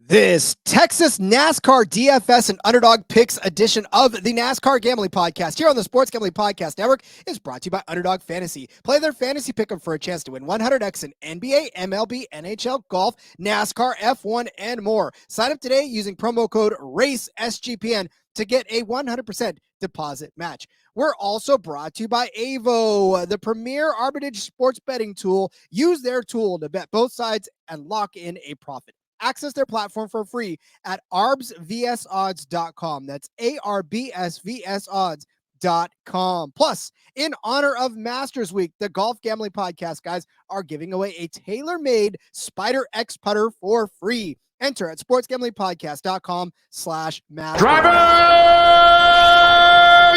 This Texas NASCAR DFS and Underdog Picks edition of the NASCAR Gambling Podcast here on the Sports Gambling Podcast Network is brought to you by Underdog Fantasy. Play their fantasy pick'em for a chance to win 100x in NBA, MLB, NHL, golf, NASCAR, F1, and more. Sign up today using promo code RACESGPN to get a 100% deposit match. We're also brought to you by Avo, the premier arbitrage sports betting tool. Use their tool to bet both sides and lock in a profit. Access their platform for free at arbsvsodds.com. That's arbsvsodds.com. Plus, in honor of Masters Week, the Golf Gambling Podcast guys are giving away a tailor-made Spider X putter for free. Enter at sportsgamblingpodcast.com/masters. Driver,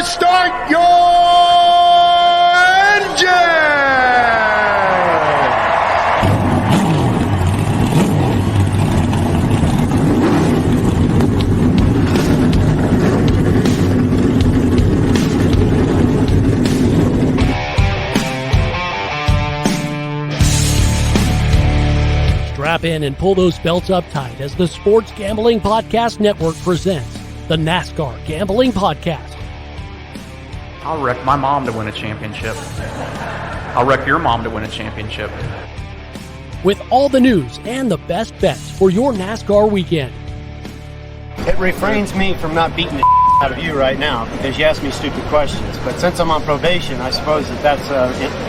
start your engine! Strap in and pull those belts up tight as the Sports Gambling Podcast Network presents the NASCAR Gambling Podcast. I'll wreck my mom to win a championship. I'll wreck your mom to win a championship. With all the news and the best bets for your NASCAR weekend. It refrains me from not beating the out of you right now because you ask me stupid questions. But since I'm on probation, I suppose that's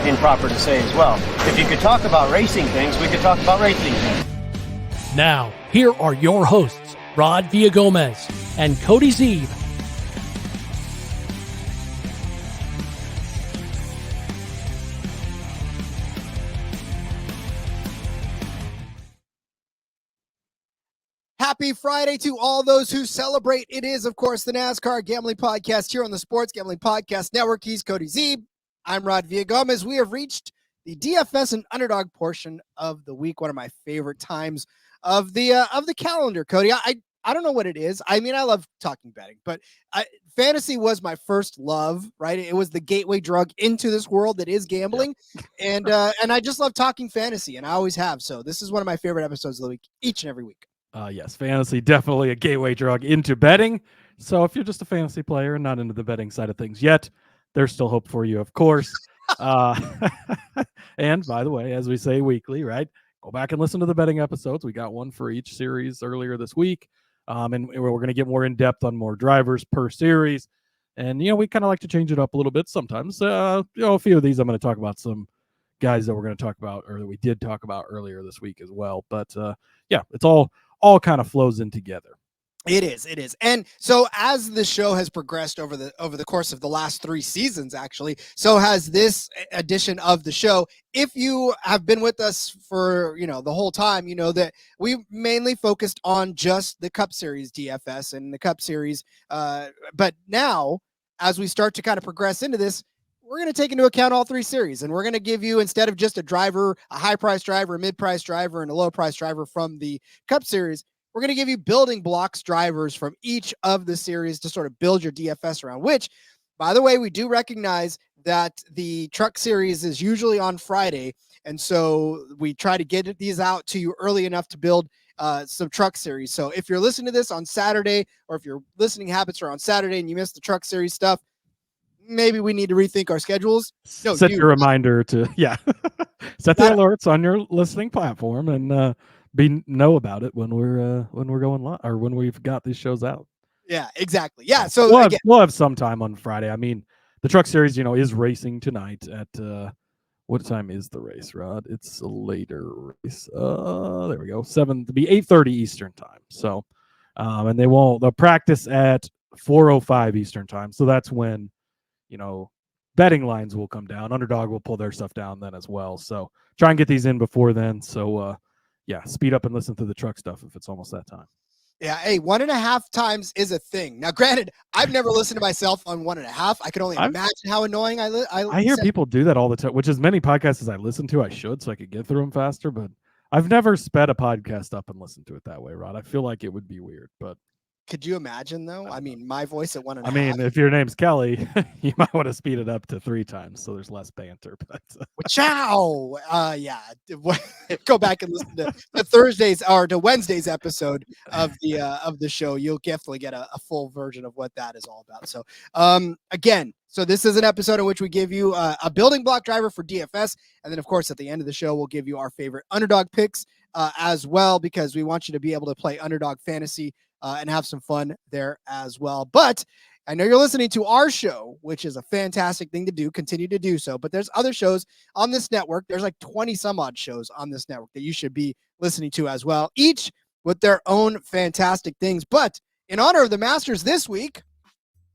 improper to say as well. If you could talk about racing things, we could talk about racing things. Now, here are your hosts, Rod Villagomez and Cody Zeeb. Happy Friday to all those who celebrate. It is, of course, the NASCAR Gambling Podcast here on the Sports Gambling Podcast Network. He's Cody Zeeb. I'm Rod Villagomez. We have reached the DFS and Underdog portion of the week, one of my favorite times of the calendar, Cody. I don't know what it is. I mean, I love talking betting, but fantasy was my first love, right? It was the gateway drug into this world that is gambling. Yeah. And I just love talking fantasy, and I always have. So this is one of my favorite episodes of the week, each and every week. Yes, fantasy, definitely a gateway drug into betting. So if you're just a fantasy player and not into the betting side of things yet, there's still hope for you, of course. And by the way, as we say weekly, right, go back and listen to the betting episodes. We got one for each series earlier this week. And we're going to get more in depth on more drivers per series. And, we kind of like to change it up a little bit sometimes. A few of these I'm going to talk about some guys that we're going to talk about, or that we did talk about earlier this week as well. But it's all kind of flows in together. It is. And so as the show has progressed over the course of the last 3 seasons, actually, so has this edition of the show. If you have been with us for, the whole time, you know that we mainly focused on just the Cup Series DFS and the Cup Series. But now, as we start to kind of progress into this, we're going to take into account all 3 series, and we're going to give you, instead of just a driver, a high-price driver, a mid-price driver, and a low-price driver from the Cup Series, we're going to give you building blocks drivers from each of the series to sort of build your DFS around, which, by the way, we do recognize that the Truck Series is usually on Friday, and so we try to get these out to you early enough to build some Truck Series. So if you're listening to this on Saturday, or if your listening habits are on Saturday and you missed the Truck Series stuff, maybe we need to rethink our schedules. Set your reminder to, set the alerts on your listening platform and know about it when we're going live, or when we've got these shows out. Yeah, exactly. Yeah. So we'll have some time on Friday. I mean, the Truck Series, is racing tonight at, what time is the race, Rod? It's a later race. There we go. 8:30 Eastern time. So, and they'll practice at 4:05 Eastern time. So that's when, betting lines will come down. Underdog will pull their stuff down then as well. So try and get these in before then. So, speed up and listen to the truck stuff if it's almost that time. Yeah, hey, 1.5 times is a thing. Now, granted, I've never listened to myself on 1.5. I can only imagine how annoying I hear people do that all the time, which as many podcasts as I listen to, I should, so I could get through them faster. But I've never sped a podcast up and listened to it that way, Rod. I feel like it would be weird, but Could you imagine though? I mean, my voice at 1.5. I mean, if your name's Kelly, you might want to speed it up to 3 times so there's less banter. But Ciao. Yeah. Go back and listen to the Thursdays or to Wednesday's episode of the show. You'll definitely get a full version of what that is all about. So again, so this is an episode in which we give you a building block driver for DFS. And then of course, at the end of the show, we'll give you our favorite underdog picks as well, because we want you to be able to play underdog fantasy and have some fun there as well. But I know you're listening to our show, which is a fantastic thing to do. Continue to do so. But there's other shows on this network. There's like 20 some odd shows on this network that you should be listening to as well, each with their own fantastic things. But in honor of the Masters this week,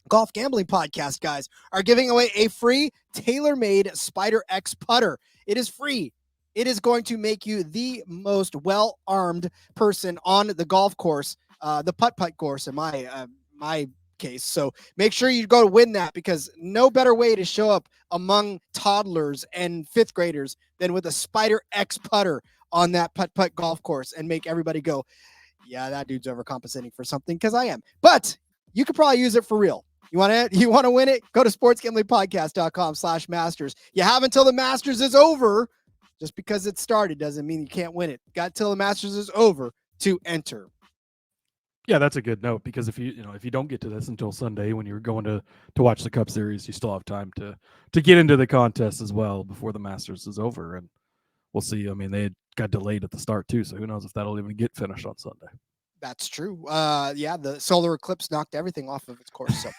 Golf Gambling Podcast guys are giving away a free tailor-made Spider X putter. It is free. It is going to make you the most well-armed person on the golf course, the putt-putt course in my case. So make sure you go to win that, because no better way to show up among toddlers and fifth graders than with a Spider X putter on that putt-putt golf course and make everybody go, yeah, that dude's overcompensating for something, because I am. But you could probably use it for real. You want to win it? Go to sportsgamblingpodcast.com/masters. You have until the Masters is over. Just because it started doesn't mean you can't win it. Got till the Masters is over to enter. yeah, that's a good note, because if you don't get to this until Sunday when you're going to watch the Cup Series, you still have time to get into the contest as well before the Masters is over. And we'll see. I mean, they got delayed at the start too, so who knows if that'll even get finished on Sunday. That's true. Yeah, the solar eclipse knocked everything off of its course. So,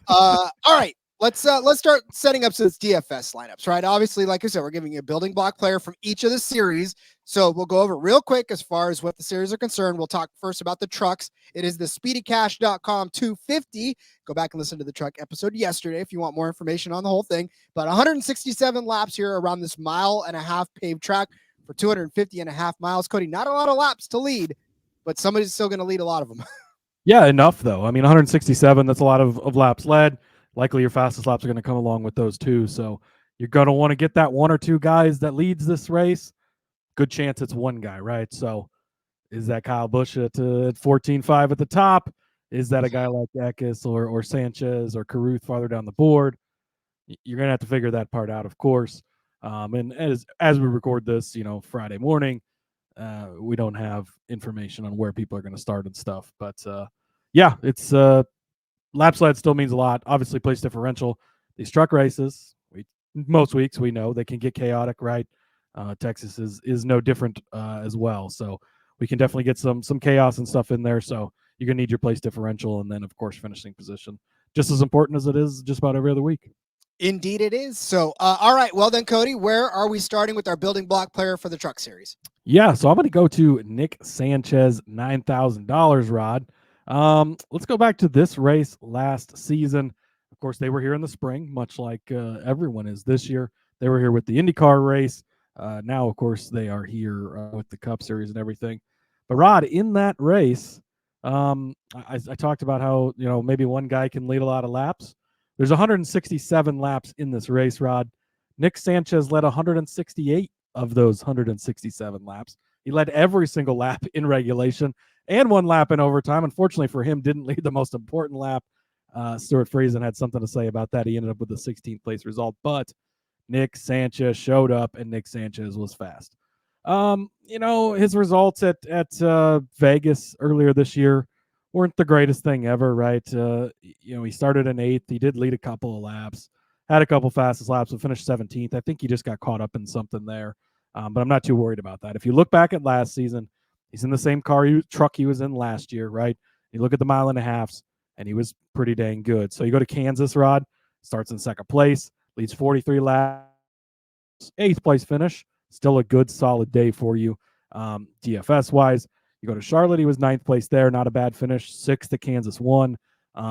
all right, let's start setting up some DFS lineups. Right, obviously, like I said, we're giving you a building block player from each of the series. So we'll go over real quick as far as what the series are concerned. We'll talk first about the trucks. It is the SpeedyCash.com 250. Go back and listen to the truck episode yesterday if you want more information on the whole thing. But 167 laps here around this 1.5 mile paved track for 250.5 miles. Cody, not a lot of laps to lead, but somebody's still going to lead a lot of them. Yeah, enough though. I mean, 167, that's a lot of laps led. Likely your fastest laps are going to come along with those too. So you're going to want to get that one or two guys that leads this race. Good chance it's one guy, right? So is that Kyle Busch at 14.5 at the top? Is that a guy like Eckes or Sanchez or Carruth farther down the board? You're going to have to figure that part out, of course. And as we record this, Friday morning, we don't have information on where people are going to start and stuff. But yeah, it's lap sled still means a lot. Obviously, place differential. These truck races, most weeks we know they can get chaotic, right? Texas is no different as well. So we can definitely get some chaos and stuff in there. So you're going to need your place differential, and then, of course, finishing position. Just as important as it is just about every other week. Indeed it is. So, all right. Well then, Cody, where are we starting with our building block player for the truck series? Yeah, so I'm going to go to Nick Sanchez, $9,000, Rod. Let's go back to this race last season. Of course, they were here in the spring, much like everyone is this year. They were here with the IndyCar race. Now, of course, they are here with the Cup Series and everything. But, Rod, in that race, I talked about how, maybe one guy can lead a lot of laps. There's 167 laps in this race, Rod. Nick Sanchez led 168 of those 167 laps. He led every single lap in regulation and one lap in overtime. Unfortunately for him, didn't lead the most important lap. Stuart Friesen had something to say about that. He ended up with a 16th place result, but Nick Sanchez showed up, and Nick Sanchez was fast. His results at Vegas earlier this year weren't the greatest thing ever, right? He started in 8th. He did lead a couple of laps, had a couple fastest laps, and finished 17th. I think he just got caught up in something there, but I'm not too worried about that. If you look back at last season, he's in the same truck he was in last year, right? You look at the 1.5 miles, and he was pretty dang good. So you go to Kansas, Rod, starts in 2nd place, leads 43 laps, 8th place finish. Still a good, solid day for you DFS-wise. You go to Charlotte, he was 9th place there. Not a bad finish. 6th at Kansas 1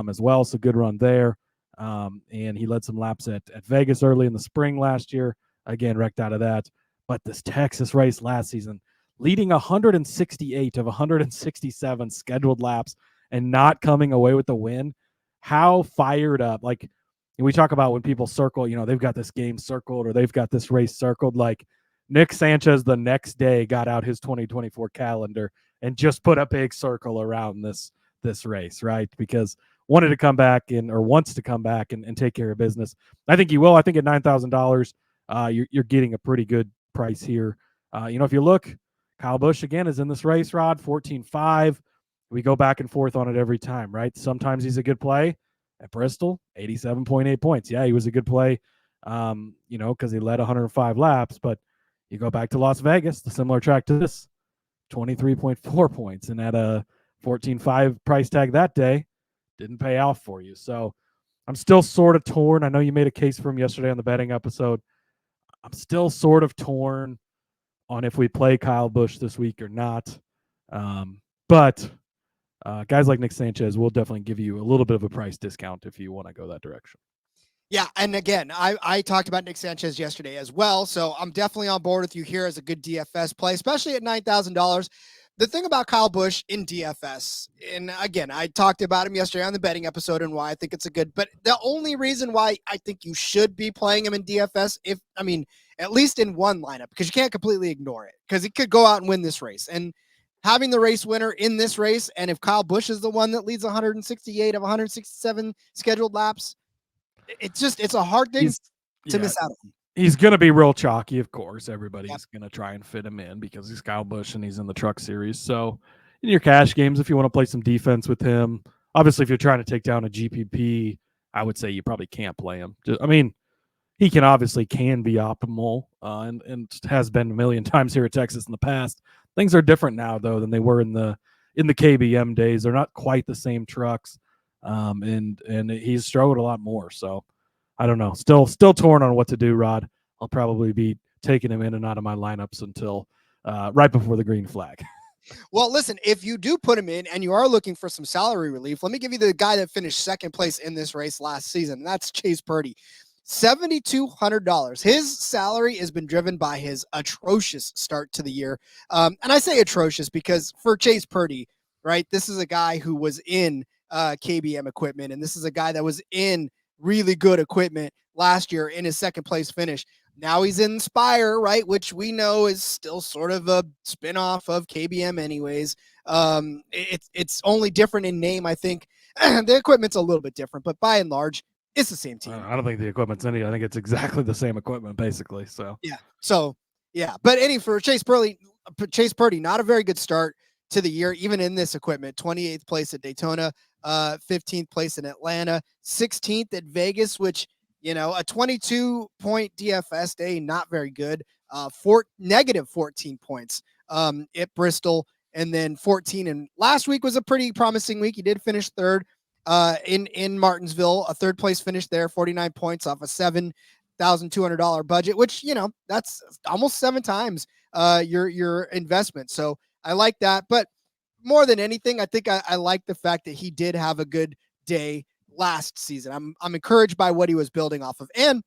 as well, so good run there. And he led some laps at Vegas early in the spring last year. Again, wrecked out of that. But this Texas race last season, leading 168 of 167 scheduled laps and not coming away with the win. How fired up. Like, we talk about when people circle, they've got this game circled or they've got this race circled. Like, Nick Sanchez the next day got out his 2024 calendar and just put a big circle around this this race, right? Because wanted to come back or wants to come back and take care of business. I think he will. I think at $9,000, you're getting a pretty good price here. If you look, Kyle Busch again is in this race, Rod, 14.5. We go back and forth on it every time, right? Sometimes he's a good play. At Bristol, 87.8 points. Yeah, he was a good play, because he led 105 laps. But you go back to Las Vegas, the similar track to this, 23.4 points. And at a 14.5 price tag that day, didn't pay off for you. So I'm still sort of torn. I know you made a case for him yesterday on the betting episode. I'm still sort of torn on if we play Kyle Busch this week or not. But guys like Nick Sanchez will definitely give you a little bit of a price discount if you want to go that direction. Yeah, and again, I talked about Nick Sanchez yesterday as well, so I'm definitely on board with you here as a good DFS play, especially at $9,000. The thing about Kyle Busch in DFS, and again, I talked about him yesterday on the betting episode and why I think it's a good, but the only reason why I think you should be playing him in DFS, at least in one lineup, because you can't completely ignore it, because he could go out and win this race. And having the race winner in this race, and if Kyle Busch is the one that leads 168 of 167 scheduled laps, it's a hard thing to miss out on. He's going to be real chalky, of course. Everybody's going to try and fit him in because he's Kyle Busch and he's in the Truck Series. So in your cash games, if you want to play some defense with him, obviously if you're trying to take down a GPP, I would say you probably can't play him. He can be optimal and has been a million times here at Texas in the past. Things are different now, though, than they were in the KBM days. They're not quite the same trucks, and he's struggled a lot more. So I don't know. Still torn on what to do, Rod. I'll probably be taking him in and out of my lineups until right before the green flag. Well, listen, if you do put him in and you are looking for some salary relief, let me give you the guy that finished second place in this race last season, and that's Chase Purdy. $7,200. His salary has been driven by his atrocious start to the year. And I say atrocious because for Chase Purdy, right, this is a guy who was in KBM equipment, and this is a guy that was in really good equipment last year in his second place finish. Now he's in Spire, right, which we know is still sort of a spinoff of KBM anyways. It's only different in name, I think. The equipment's a little bit different, but by and large, it's the same team. I don't think the equipment's any. I think it's exactly the same equipment, basically. So yeah. So yeah, but for Chase Purdy, not a very good start to the year, even in this equipment. 28th place at Daytona, 15th place in Atlanta, 16th at Vegas, which a 22-point DFS day, not very good. Negative 14 points at Bristol, and then 14. And last week was a pretty promising week. He did finish third. In Martinsville, a third place finish there, 49 points off a $7,200 budget, which, that's almost 7 times your investment. So I like that. But more than anything, I think I like the fact that he did have a good day last season. I'm encouraged by what he was building off of. And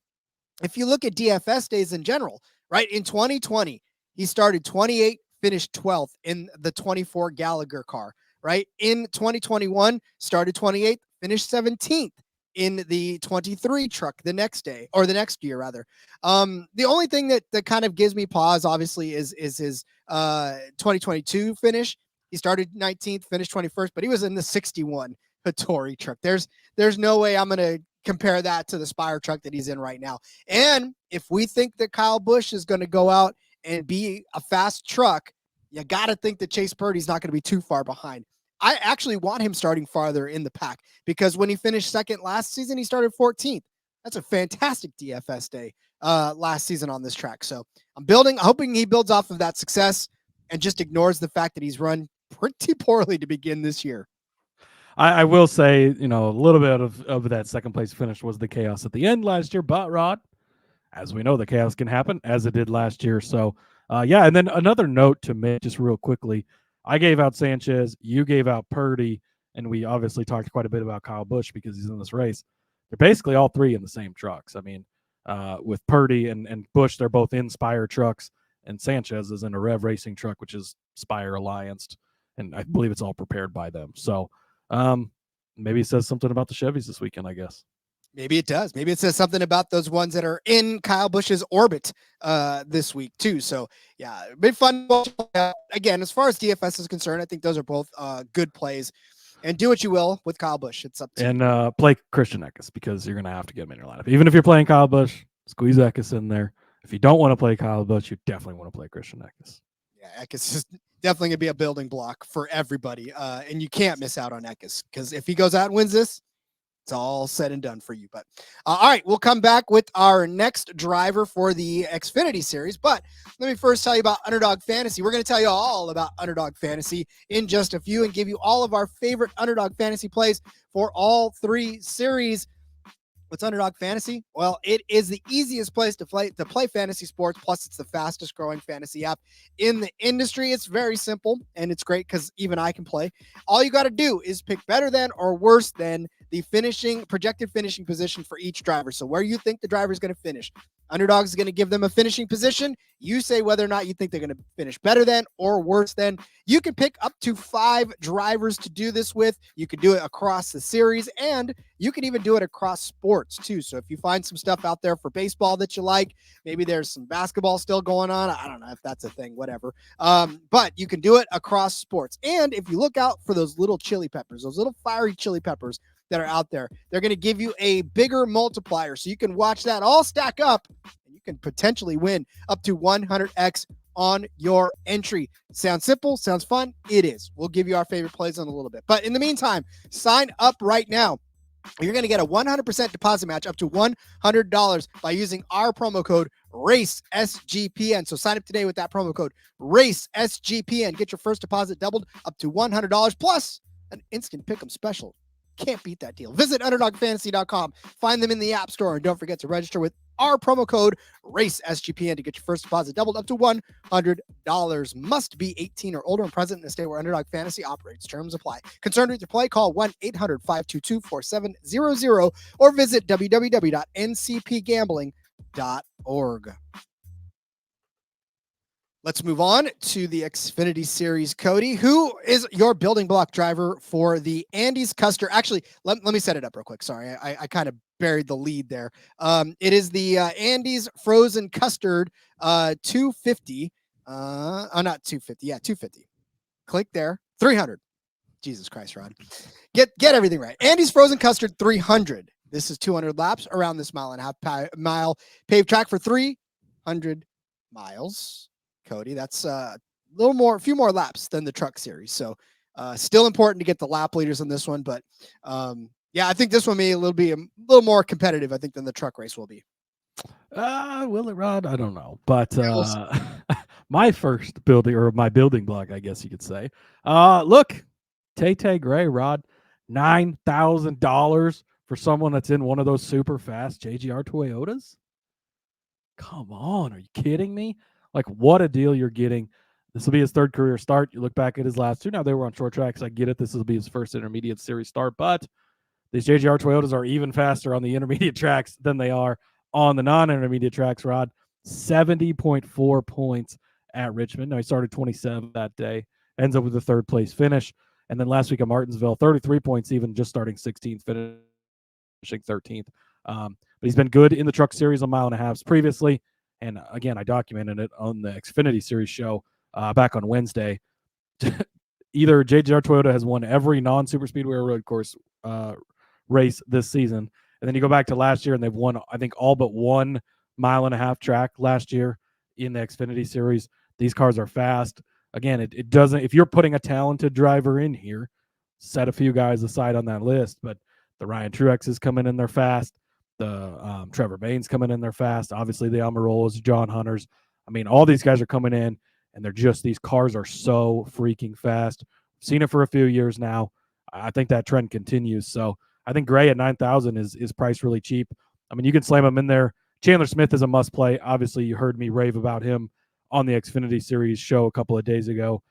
if you look at DFS days in general, right, in 2020, he started 28, finished 12th in the 24 Gallagher car. Right, in 2021, started 28th, finished 17th in the 23 truck the next year rather. The only thing that kind of gives me pause, obviously, is his 2022 finish. He started 19th, finished 21st, but he was in the 61 Hattori truck. There's no way I'm going to compare that to the Spire truck that he's in right now. And if we think that Kyle Busch is going to go out and be a fast truck, you got to think that Chase Purdy's not going to be too far behind. I actually want him starting farther in the pack because when he finished second last season, he started 14th. That's a fantastic DFS day last season on this track. So I'm hoping he builds off of that success and just ignores the fact that he's run pretty poorly to begin this year. I will say, a little bit of that second place finish was the chaos at the end last year, but Rod, as we know, the chaos can happen as it did last year. So yeah. And then another note to make just real quickly, I gave out Sanchez, you gave out Purdy, and we obviously talked quite a bit about Kyle Busch because he's in this race. They're basically all three in the same trucks. I mean, with Purdy and Busch, they're both in Spire trucks, and Sanchez is in a Rev Racing truck, which is Spire Allianced, and I believe it's all prepared by them. So maybe it says something about the Chevys this weekend, I guess. Maybe it does. Maybe it says something about those ones that are in Kyle Busch's orbit this week too. So yeah, been fun. Again, as far as DFS is concerned, I think those are both good plays. And do what you will with Kyle Busch. It's up to you. And play Christian Eckes because you're going to have to get him in your lineup. Even if you're playing Kyle Busch, squeeze Eckes in there. If you don't want to play Kyle Busch, you definitely want to play Christian Eckes. Yeah, Eckes is definitely going to be a building block for everybody. And you can't miss out on Eckes because if he goes out and wins this, it's all said and done for you. But all right, we'll come back with our next driver for the Xfinity Series. But let me first tell you about Underdog Fantasy. We're going to tell you all about Underdog Fantasy in just a few and give you all of our favorite Underdog Fantasy plays for all 3 series. What's Underdog Fantasy? Well, it is the easiest place to play fantasy sports. Plus, it's the fastest growing fantasy app in the industry. It's very simple, and it's great because even I can play. All you got to do is pick better than or worse than the projected finishing position for each driver. So where you think the driver is going to finish. Underdog is going to give them a finishing position. You say whether or not you think they're going to finish better than or worse than. You can pick up to 5 drivers to do this with. You can do it across the series, and you can even do it across sports too. So if you find some stuff out there for baseball that you like, maybe there's some basketball still going on. I don't know if that's a thing, whatever. But you can do it across sports. And if you look out for those little chili peppers, those little fiery chili peppers that are out there, they're going to give you a bigger multiplier. So you can watch that all stack up and you can potentially win up to 100x on your entry. Sounds simple, sounds fun. It is. We'll give you our favorite plays in a little bit. But in the meantime, sign up right now. You're going to get a 100% deposit match up to $100 by using our promo code RACESGPN. So sign up today with that promo code RACESGPN. Get your first deposit doubled up to $100 plus an instant pick'em special. Can't beat that deal. Visit UnderdogFantasy.com. Find them in the App Store. And don't forget to register with our promo code RACESGPN to get your first deposit doubled up to $100. Must be 18 or older and present in a state where Underdog Fantasy operates. Terms apply. Concerned with your play? Call 1-800-522-4700 or visit www.ncpgambling.org. Let's move on to the Xfinity Series. Cody, who is your building block driver for the Andes Custer? Actually, let me set it up real quick. Sorry, I kind of buried the lead there. It is the Andes Frozen Custard 250. Not 250. Yeah, 250. Click there. 300. Jesus Christ, Rod. Get everything right. Andes Frozen Custard 300. This is 200 laps around this mile paved track for 300 miles. Cody, that's a few more laps than the Truck Series. So still important to get the lap leaders on this one. But yeah, I think this one may be a little more competitive, I think, than the truck race will be. Will it, Rod? I don't know. But my first building block, I guess you could say. Look, Tay Gray, Rod, $9,000 for someone that's in one of those super fast JGR Toyotas. Come on, are you kidding me? Like, what a deal you're getting. This will be his 3rd career start. You look back at his last 2. Now, they were on short tracks. I get it. This will be his first intermediate series start. But these JGR Toyotas are even faster on the intermediate tracks than they are on the non-intermediate tracks, Rod. 70.4 points at Richmond. Now, he started 27 that day. Ends up with a 3rd place finish. And then last week at Martinsville, 33 points even, just starting 16th, finishing 13th. But he's been good in the Truck Series on 1.5 miles previously. And again, I documented it on the Xfinity Series show back on Wednesday. Either JGR Toyota has won every non-super speedway or road course race this season. And then you go back to last year and they've won, I think, all but 1.5 mile track last year in the Xfinity Series. These cars are fast. Again, it doesn't, if you're putting a talented driver in here, set a few guys aside on that list, but the Ryan Truexes coming in there fast. The Trevor Baynes coming in there fast. Obviously, the Almirollas, John Hunters. I mean, all these guys are coming in, and these cars are so freaking fast. I've seen it for a few years now. I think that trend continues. So I think Gray at 9,000 is priced really cheap. I mean, you can slam him in there. Chandler Smith is a must play. Obviously, you heard me rave about him on the Xfinity Series show a couple of days ago.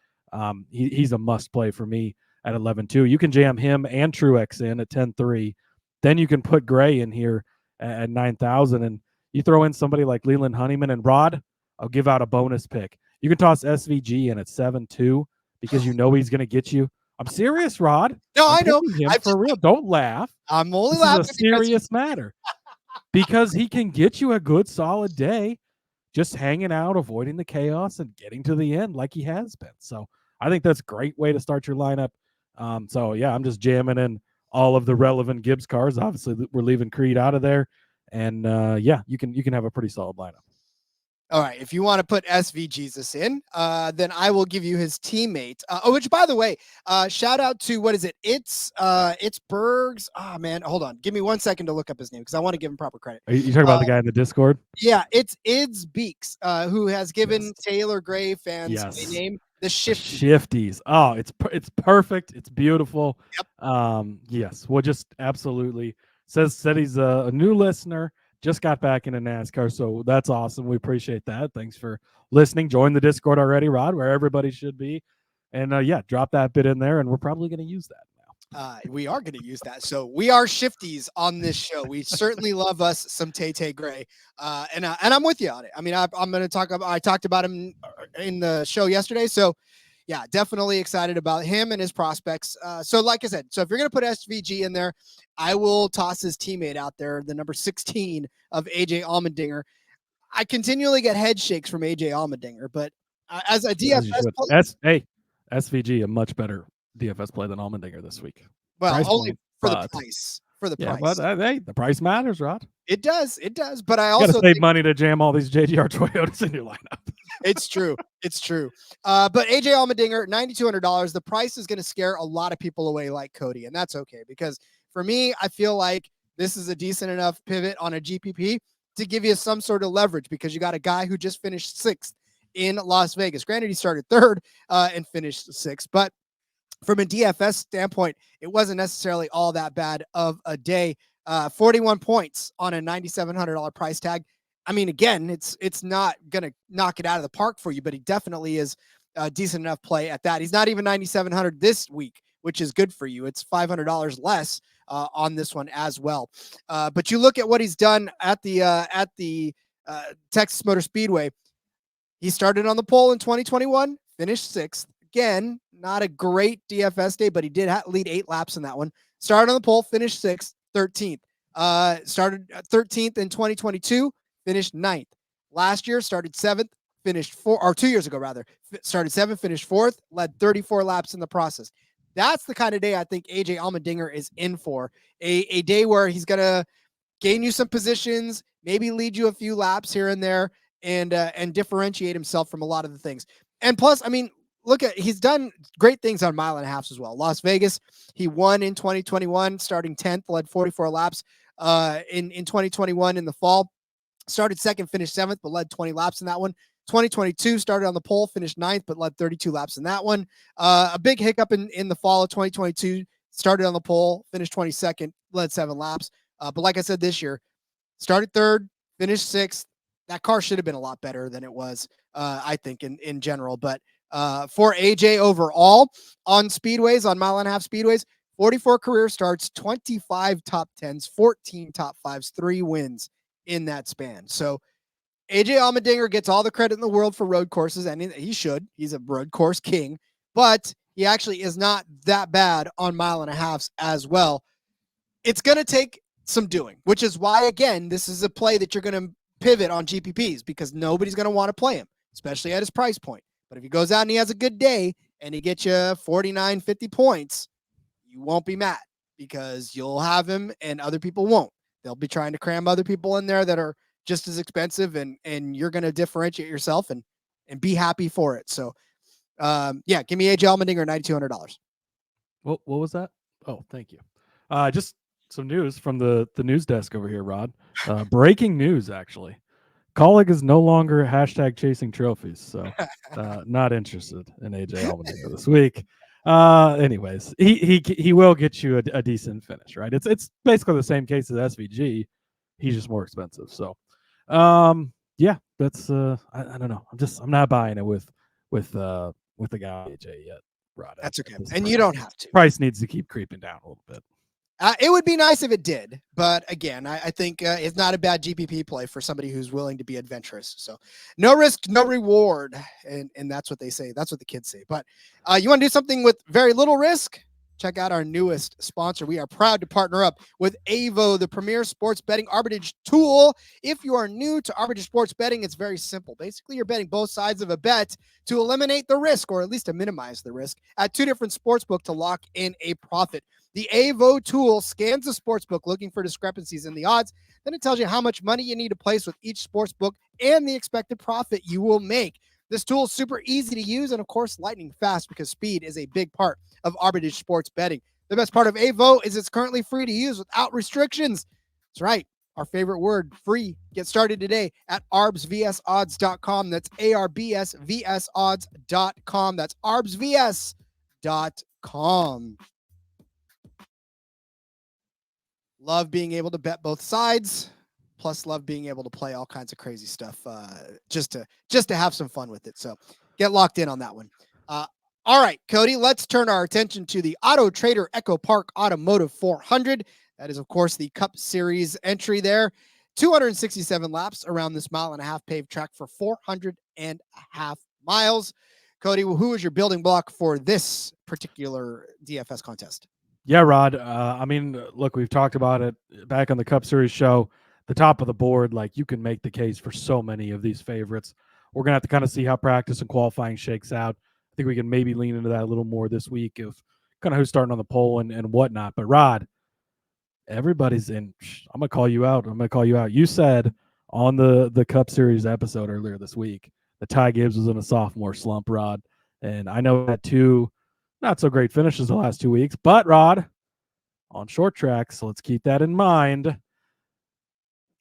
He's a must play for me at 11.2. You can jam him and Truex in at 10.3. Then you can put Gray in here at 9,000, and you throw in somebody like Leland Honeyman and Rod. I'll give out a bonus pick. You can toss SVG in at 7.2 because you know he's going to get you. I'm serious, Rod. No, I know. For real. Don't laugh. I'm only laughing. It's a serious matter because he can get you a good solid day just hanging out, avoiding the chaos, and getting to the end like he has been. So I think that's a great way to start your lineup. So yeah, I'm just jamming in all of the relevant Gibbs cars. Obviously, we're leaving Creed out of there, and yeah, you can have a pretty solid lineup. All right, if you want to put SV Jesus in, then I will give you his teammate. Which, by the way, shout out to what is it? It's Bergs. Oh man, hold on. Give me 1 second to look up his name because I want to give him proper credit. Are you talking about the guy in the Discord? Yeah, it's Ids Beeks, who has given Yes. Taylor Gray fans Yes. a name, the Shifty. Shifties. Oh, it's perfect. It's beautiful. Yep. Yes. Well, just absolutely said he's a new listener. Just got back into NASCAR, so that's awesome. We appreciate that. Thanks for listening. Join the Discord already, Rod, where everybody should be. And yeah, drop that bit in there, and we're probably going to use that now. We are going to use that. So we are shifties on this show. We certainly love us some Tay Gray. And I'm with you on it. I mean, I'm going to talk about, I talked about him in the show yesterday. So yeah, definitely excited about him and his prospects. So like I said, so if you're going to put SVG in there, I will toss his teammate out there, the number 16 of AJ Allmendinger. I continually get head shakes from AJ Allmendinger, but as a DFS player, SVG, a much better DFS play than Allmendinger this week. Well, price only point, for the price. For the price. But hey, the price matters, Rod. It does. It does. But I also gotta save money to jam all these JGR Toyotas in your lineup. It's true. It's true. But AJ Allmendinger, $9,200. The price is going to scare a lot of people away like Cody, and that's okay because for me, I feel like this is a decent enough pivot on a GPP to give you some sort of leverage because you got a guy who just finished 6th in Las Vegas. Granted, he started 3rd and finished 6th, but from a DFS standpoint, it wasn't necessarily all that bad of a day. 41 points on a $9,700 price tag. I mean, again, it's not going to knock it out of the park for you, but he definitely is a decent enough play at that. He's not even 9,700 this week, which is good for you. It's $500 less on this one as well. But you look at what he's done at the Texas Motor Speedway. He started on the pole in 2021, finished 6th. Again, not a great DFS day, but he did lead 8 laps in that one. Started on the pole, finished 6th, 13th. Started 13th in 2022, finished 9th. Last year, started 7th, finished 4th, or 2 years ago, rather. Started 7th, finished 4th, led 34 laps in the process. That's the kind of day I think AJ Allmendinger is in for. A day where he's going to gain you some positions, maybe lead you a few laps here and there, and differentiate himself from a lot of the things. And plus, I mean, he's done great things on mile and a half as well. Las Vegas, he won in 2021, starting 10th, led 44 laps in 2021 in the fall. Started 2nd, finished 7th, but led 20 laps in that one. 2022 started on the pole, finished 9th, but led 32 laps in that one. A big hiccup in the fall of 2022. Started on the pole, finished 22nd, led 7 laps. But like I said, this year, started 3rd, finished 6th. That car should have been a lot better than it was, I think, in general. But for AJ overall on speedways, on mile and a half speedways, 44 career starts, 25 top 10s, 14 top 5s, 3 wins in that span. So AJ Allmendinger gets all the credit in the world for road courses, and he should. He's a road course king, but he actually is not that bad on mile and a halves as well. It's going to take some doing, which is why, again, this is a play that you're going to pivot on GPPs because nobody's going to want to play him, especially at his price point. But if he goes out and he has a good day and he gets you 49, 50 points, you won't be mad because you'll have him and other people won't. They'll be trying to cram other people in there that are just as expensive, and you're going to differentiate yourself and be happy for it. So, yeah, give me AJ Allmendinger, $9,200. What was that? Oh, thank you. Just some news from the news desk over here, Rod. Breaking news, actually. Colleague is no longer hashtag chasing trophies, so not interested in AJ Allmendinger this week. Anyways, he will get you a decent finish, right? It's basically the same case as SVG. He's just more expensive. So, yeah, that's I don't know. I'm not buying it with the guy AJ yet, Rod. That's okay, and you don't have to. Price needs to keep creeping down a little bit. It would be nice if it did, but again, I think it's not a bad GPP play for somebody who's willing to be adventurous. So no risk, no reward. And that's what they say. That's what the kids say. But you want to do something with very little risk? check out our newest sponsor. We are proud to partner up with Avo, the premier sports betting arbitrage tool. If you are new to arbitrage sports betting, it's very simple. Basically, you're betting both sides of a bet to eliminate the risk, or at least to minimize the risk, at two different sportsbook to lock in a profit. The Avo tool scans the sportsbook looking for discrepancies in the odds. Then it tells you how much money you need to place with each sportsbook and the expected profit you will make. This tool is super easy to use and, of course, lightning fast because speed is a big part of arbitrage sports betting. The best part of Avo is it's currently free to use without restrictions. That's right. Our favorite word, free. Get started today at arbsvsodds.com. That's arbsvsodds.com. That's arbsvs.com. Love being able to bet both sides. Plus, love being able to play all kinds of crazy stuff just to have some fun with it. So get locked in on that one. All right, Cody, let's turn our attention to the Auto Trader Echo Park Automotive 400. That is, of course, the Cup Series entry there. 267 laps around this 1.5 mile paved track for 400.5 miles. Cody, who is your building block for this particular DFS contest? Yeah, Rod. I mean, look, we've talked about it back on the Cup Series show. The top of the board, like, you can make the case for so many of these favorites. We're going to have to kind of see how practice and qualifying shakes out. I think we can maybe lean into that a little more this week of kind of who's starting on the pole and whatnot. But, Rod, everybody's in. I'm going to call you out. You said on the Cup Series episode earlier this week that Ty Gibbs was in a sophomore slump, Rod. And I know that two not so great finishes the last 2 weeks. But, Rod, on short track, so let's keep that in mind.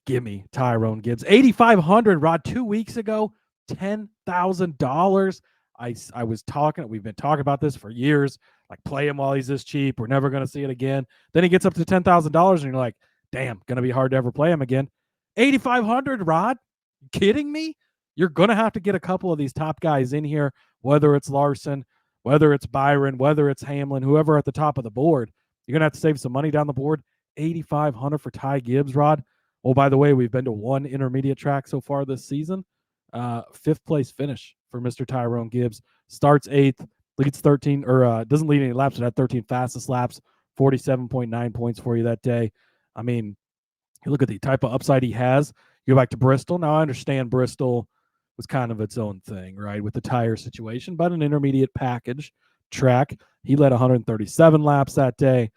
Give me Tyrone Gibbs. 8,500, Rod, 2 weeks ago, $10,000. I was talking, we've been talking about this for years, like, play him while he's this cheap. We're never going to see it again. Then he gets up to $10,000 and you're like, damn, going to be hard to ever play him again. 8,500, Rod. You kidding me? You're going to have to get a couple of these top guys in here, whether it's Larson, whether it's Byron, whether it's Hamlin, whoever at the top of the board. You're going to have to save some money down the board. 8,500 for Ty Gibbs, Rod. Oh, by the way, we've been to one intermediate track so far this season. 5th place finish for Mr. Tyrone Gibbs. Starts 8th, leads 13, or doesn't lead any laps, but had 13 fastest laps, 47.9 points for you that day. I mean, you look at the type of upside he has. You go back to Bristol. Now, I understand Bristol was kind of its own thing, right, with the tire situation, but an intermediate package track. He led 137 laps that day.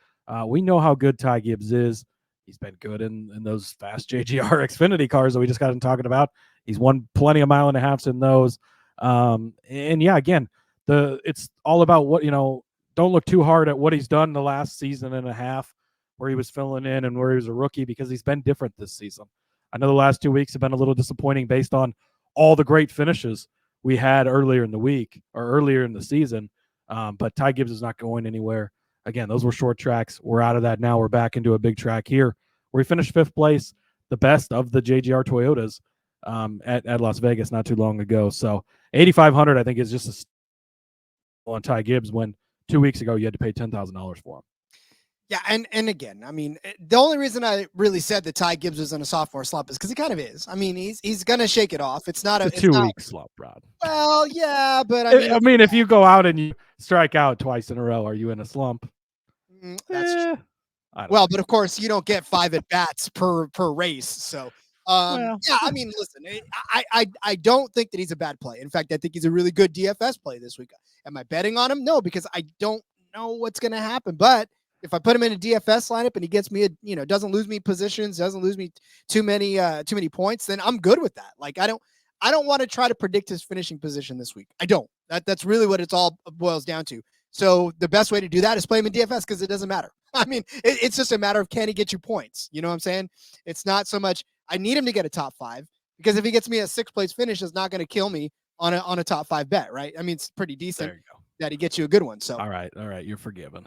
We know how good Ty Gibbs is. He's been good in those fast JGR Xfinity cars that we just got in talking about. He's won plenty of 1.5 miles in those. And yeah, again, it's all about what, don't look too hard at what he's done the last season and a half where he was filling in and where he was a rookie, because he's been different this season. I know the last 2 weeks have been a little disappointing based on all the great finishes we had earlier in the week or earlier in the season. But Ty Gibbs is not going anywhere. Again, those were short tracks. We're out of that now. We're back into a big track here where we finished 5th place, the best of the JGR Toyotas at Las Vegas not too long ago. So 8,500, I think, is just a on Ty Gibbs when 2 weeks ago you had to pay $10,000 for him. Yeah, and again, I mean, the only reason I really said that Ty Gibbs was in a sophomore slump is because he kind of is. I mean, he's gonna shake it off. It's not a 2 week slump, Rod. Well, yeah, but I mean, if you go out and you strike out twice in a row, are you in a slump? That's true. Well, but of course you don't get 5 at bats per race. So yeah, I mean, listen, I don't think that he's a bad play. In fact, I think he's a really good DFS play this week. Am I betting on him? No, because I don't know what's going to happen. But if I put him in a DFS lineup and he gets me doesn't lose me positions, doesn't lose me too many points, then I'm good with that. Like, I don't want to try to predict his finishing position this week. I don't. That's really what it's all boils down to. So the best way to do that is play him in DFS because it doesn't matter. I mean, it's just a matter of, can he get you points? You know what I'm saying? It's not so much I need him to get a top 5, because if he gets me a 6th place finish, it's not going to kill me on a top 5 bet, right? I mean, it's pretty decent that he gets you a good one. So all right, you're forgiven.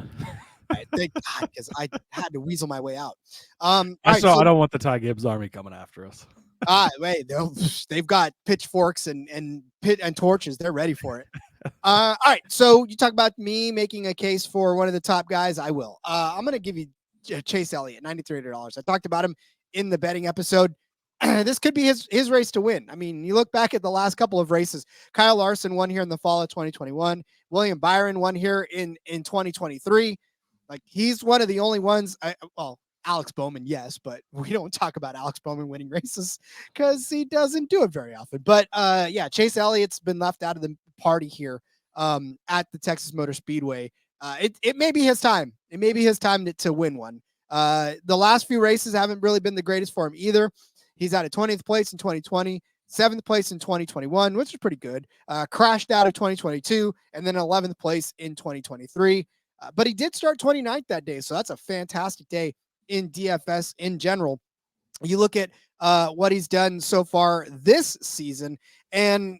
Thank God, because I had to weasel my way out. I don't want the Ty Gibbs army coming after us. Wait, they've got pitchforks and torches. They're ready for it. All right. So you talk about me making a case for one of the top guys. I will. I'm going to give you Chase Elliott, $9,300. I talked about him in the betting episode. This could be his race to win. I mean, you look back at the last couple of races. Kyle Larson won here in the fall of 2021. William Byron won here in 2023. Like, he's one of the only ones. Well, Alex Bowman, yes, but we don't talk about Alex Bowman winning races because he doesn't do it very often. But yeah, Chase Elliott's been left out of the party here at the Texas Motor Speedway. It may be his time. It may be his time to win one. The last few races haven't really been the greatest for him either. He's out of 20th place in 2020, 7th place in 2021, which is pretty good. Crashed out of 2022, and then 11th place in 2023. But he did start 29th that day, so that's a fantastic day in DFS in general. You look at what he's done so far this season, and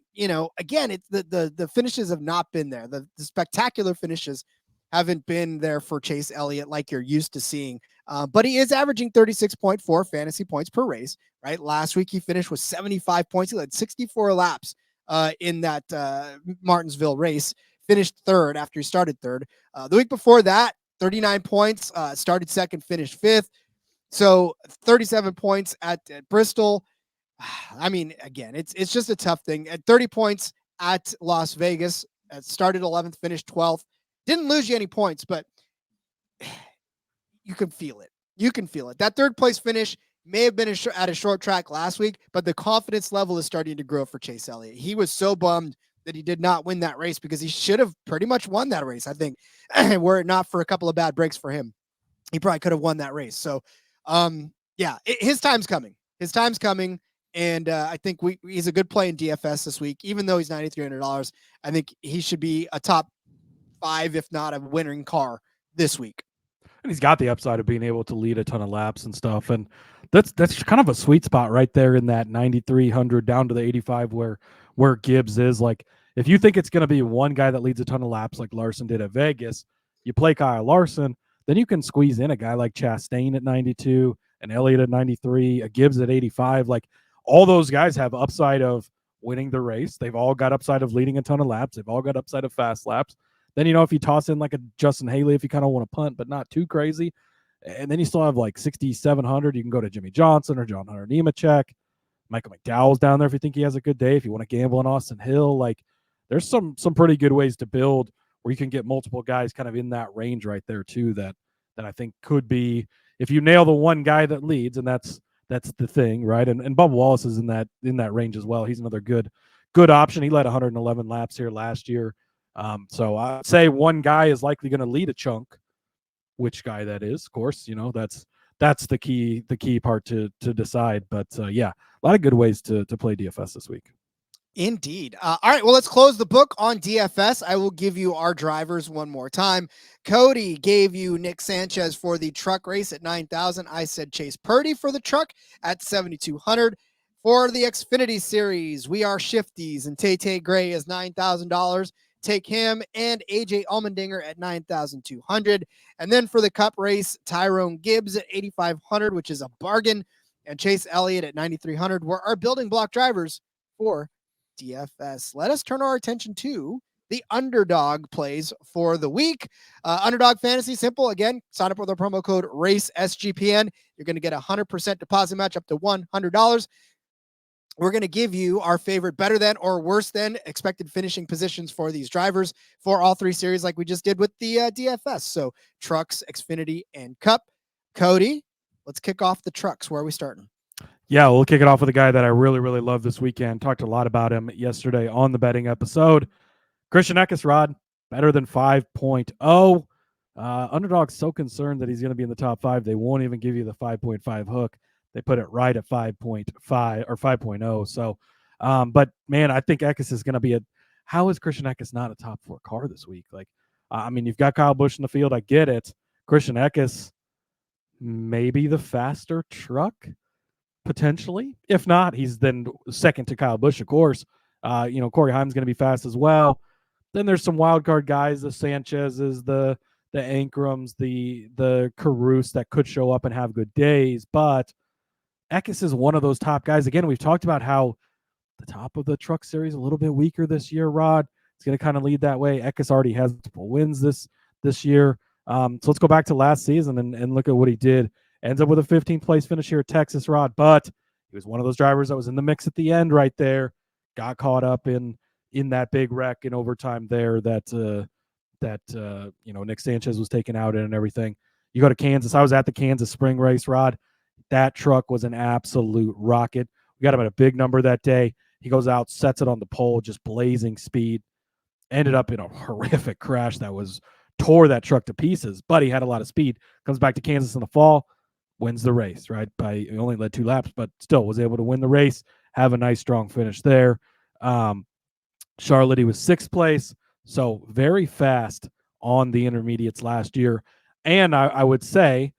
again, it's the finishes have not been there. The spectacular finishes haven't been there for Chase Elliott like you're used to seeing. But he is averaging 36.4 fantasy points per race, right? Last week he finished with 75 points. He led 64 laps in that Martinsville race, finished third after he started third. The week before that, 39 points, started second, finished fifth. So 37 points at Bristol. I mean, again, it's just a tough thing. At 30 points at Las Vegas, started 11th, finished 12th. Didn't lose you any points, but you can feel it. You can feel it. That third place finish may have been at a short track last week, but the confidence level is starting to grow for Chase Elliott. He was so bummed that he did not win that race because he should have pretty much won that race, I think, were it not for a couple of bad breaks for him. He probably could have won that race. So, yeah, his time's coming. His time's coming. And I think he's a good play in DFS this week. Even though he's $9,300, I think he should be a top 5, if not a winning car this week. And he's got the upside of being able to lead a ton of laps and stuff. And that's kind of a sweet spot right there in that 9,300 down to the 85 where Gibbs is. Like, if you think it's going to be one guy that leads a ton of laps like Larson did at Vegas, you play Kyle Larson, then you can squeeze in a guy like Chastain at 92, an Elliott at 93, a Gibbs at 85. Like, all those guys have upside of winning the race. They've all got upside of leading a ton of laps. They've all got upside of fast laps. Then, if you toss in like a Justin Haley, if you kind of want to punt, but not too crazy, and then you still have like 6,700, you can go to Jimmy Johnson or John Hunter Nemechek. Michael McDowell's down there if you think he has a good day. If you want to gamble on Austin Hill, like, there's some pretty good ways to build where you can get multiple guys kind of in that range right there too. That I think could be, if you nail the one guy that leads, and that's the thing, right? And Bubba Wallace is in that range as well. He's another good option. He led 111 laps here last year. So I'd say one guy is likely going to lead a chunk. Which guy that is, of course, that's the key part to decide. But yeah, a lot of good ways to play DFS this week. Indeed. All right, well, let's close the book on DFS. I will give you our drivers one more time. Cody gave you Nick Sanchez for the truck race at 9,000. I said Chase Purdy for the truck at 7,200. For the Xfinity Series, we are Shifties, and Tay Gray is $9,000. Take him and AJ Allmendinger at 9,200. And then for the Cup race, Tyrone Gibbs at 8,500, which is a bargain, and Chase Elliott at 9,300 were our building block drivers for DFS. Let us turn our attention to the underdog plays for the week. Underdog Fantasy, simple. Again, sign up with our promo code RACESGPN. You're going to get a 100% deposit match up to $100. We're going to give you our favorite better than or worse than expected finishing positions for these drivers for all three series, like we just did with the DFS. So trucks, Xfinity, and Cup. Cody, let's kick off the trucks. Where are we starting? Yeah, we'll kick it off with a guy that I really, really love this weekend. Talked a lot about him yesterday on the betting episode. Christian Eckes, Rod, better than 5.0. Underdog's so concerned that he's going to be in the top 5, they won't even give you the 5.5 hook. They put it right at 5.5 or 5.0. So, but man, I think Eckes is going to be how is Christian Eckes not a top 4 car this week? Like, I mean, you've got Kyle Busch in the field. I get it. Christian Eckes, maybe the faster truck, potentially. If not, he's then second to Kyle Busch, of course. Corey Heim's going to be fast as well. Then there's some wild card guys, the Sanchez's, the Ankrams, the Caruso that could show up and have good days, but Eckes is one of those top guys. Again, we've talked about how the top of the truck series a little bit weaker this year, Rod. It's going to kind of lead that way. Eckes already has multiple wins this year. So let's go back to last season and look at what he did. Ends up with a 15th place finish here at Texas, Rod, but he was one of those drivers that was in the mix at the end right there. Got caught up in that big wreck in overtime there that that Nick Sanchez was taken out in and everything. You go to Kansas. I was at the Kansas spring race, Rod. That truck was an absolute rocket. We got him at a big number that day. He goes out, sets it on the pole, just blazing speed. Ended up in a horrific crash that tore that truck to pieces, but he had a lot of speed. Comes back to Kansas in the fall, wins the race, right? He only led 2 laps, but still was able to win the race, have a nice, strong finish there. Charlotte, he was 6th place, so very fast on the intermediates last year. And I would say,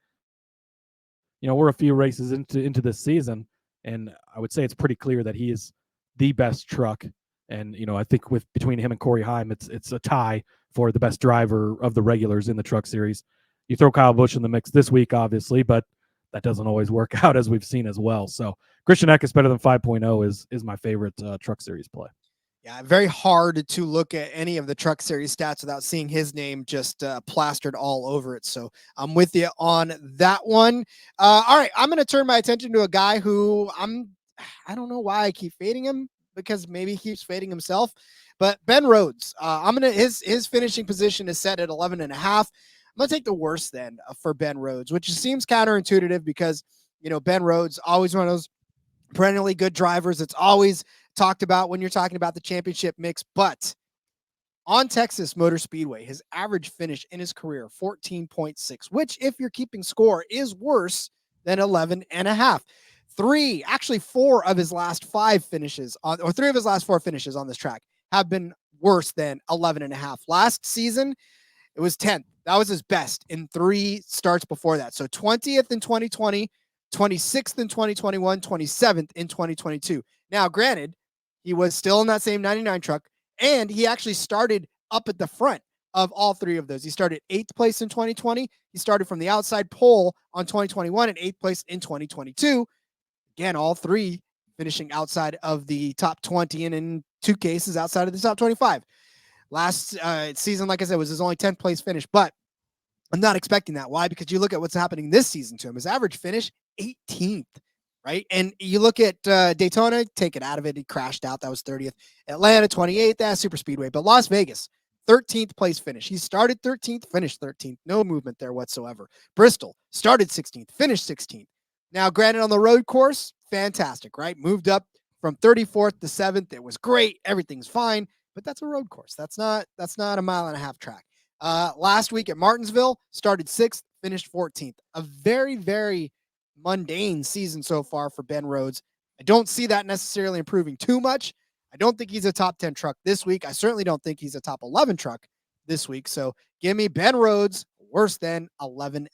we're a few races into this season, and I would say it's pretty clear that he is the best truck. And, I think between him and Corey Heim, it's a tie for the best driver of the regulars in the Truck Series. You throw Kyle Busch in the mix this week, obviously, but that doesn't always work out, as we've seen as well. So Christian Eckes better than 5.0 is my favorite Truck Series play. Yeah, very hard to look at any of the Truck Series stats without seeing his name just plastered all over it. So I'm with you on that one. All right, I'm going to turn my attention to a guy who I don't know why I keep fading him, because maybe he keeps fading himself. But Ben Rhodes, his finishing position is set at 11.5. I'm going to take the worst then for Ben Rhodes, which seems counterintuitive because, Ben Rhodes, always one of those perennially good drivers. It's always talked about when you're talking about the championship mix, but on Texas Motor Speedway, his average finish in his career, 14.6, which if you're keeping score is worse than 11.5. 4 of his last 5 finishes or 3 of his last 4 finishes on this track have been worse than 11.5. Last season, it was 10th. That was his best in 3 starts before that. So 20th in 2020, 26th in 2021, 27th in 2022. Now, granted, he was still in that same 99 truck, and he actually started up at the front of all 3 of those. He started 8th place in 2020. He started from the outside pole on 2021 and 8th place in 2022. Again, all 3 finishing outside of the top 20 and in 2 cases outside of the top 25. Last season, like I said, was his only 10th place finish, but I'm not expecting that. Why? Because you look at what's happening this season to him. His average finish, 18th, right? And you look at Daytona, take it out of it. He crashed out. That was 30th. Atlanta, 28th. That's super speedway. But Las Vegas, 13th place finish. He started 13th, finished 13th. No movement there whatsoever. Bristol started 16th, finished 16th. Now, granted, on the road course, fantastic, right? Moved up from 34th to 7th. It was great. Everything's fine. But that's a road course. That's not a 1.5 mile track. Last week at Martinsville, started 6th, finished 14th. A very, very mundane season so far for Ben Rhodes. I don't see that necessarily improving too much. I don't think he's a top 10 truck this week. I certainly don't think he's a top 11 truck this week. So give me Ben Rhodes worse than 11.5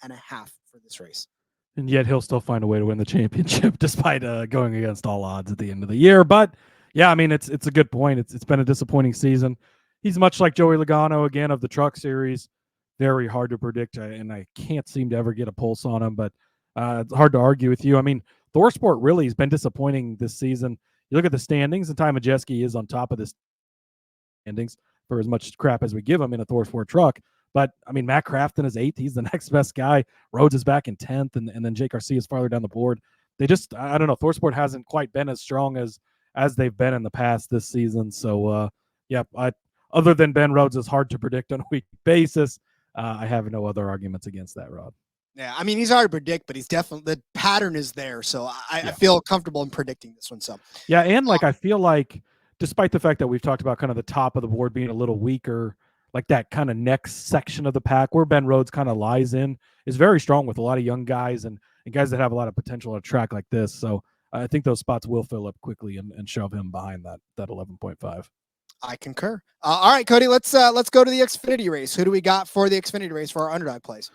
for this race. And yet he'll still find a way to win the championship despite going against all odds at the end of the year. But yeah, I mean, it's a good point. It's been a disappointing season. He's much like Joey Logano, again, of the Truck Series. Very hard to predict, and I can't seem to ever get a pulse on him, but it's hard to argue with you. I mean, ThorSport really has been disappointing this season. You look at the standings, and Ty Majeski is on top of the standings for as much crap as we give him in a ThorSport truck. But, I mean, Matt Crafton is 8th. He's the next best guy. Rhodes is back in 10th, and then Jake Garcia is farther down the board. They just, I don't know, ThorSport hasn't quite been as strong as they've been in the past this season. So, other than Ben Rhodes is hard to predict on a weekly basis, I have no other arguments against that, Rod. Yeah, I mean, he's hard to predict, but he's definitely, the pattern is there. So I feel comfortable in predicting this one. So yeah, and I feel like despite the fact that we've talked about kind of the top of the board being a little weaker, like that kind of next section of the pack where Ben Rhodes kind of lies in is very strong with a lot of young guys and guys that have a lot of potential on a track like this. So I think those spots will fill up quickly and shove him behind that 11.5. I concur. All right, Cody, let's go to the Xfinity race. Who do we got for the Xfinity race for our underdog plays?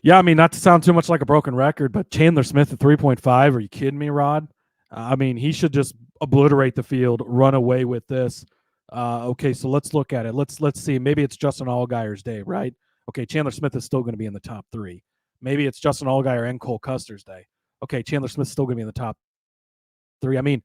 Yeah, I mean, not to sound too much like a broken record, but Chandler Smith at 3.5. Are you kidding me, Rod? I mean, he should just obliterate the field, run away with this. Okay, so let's look at it. Let's see. Maybe it's Justin Allgaier's day, right? Okay, Chandler Smith is still going to be in the top 3. Maybe it's Justin Allgaier and Cole Custer's day. Okay, Chandler Smith's still going to be in the top 3. I mean,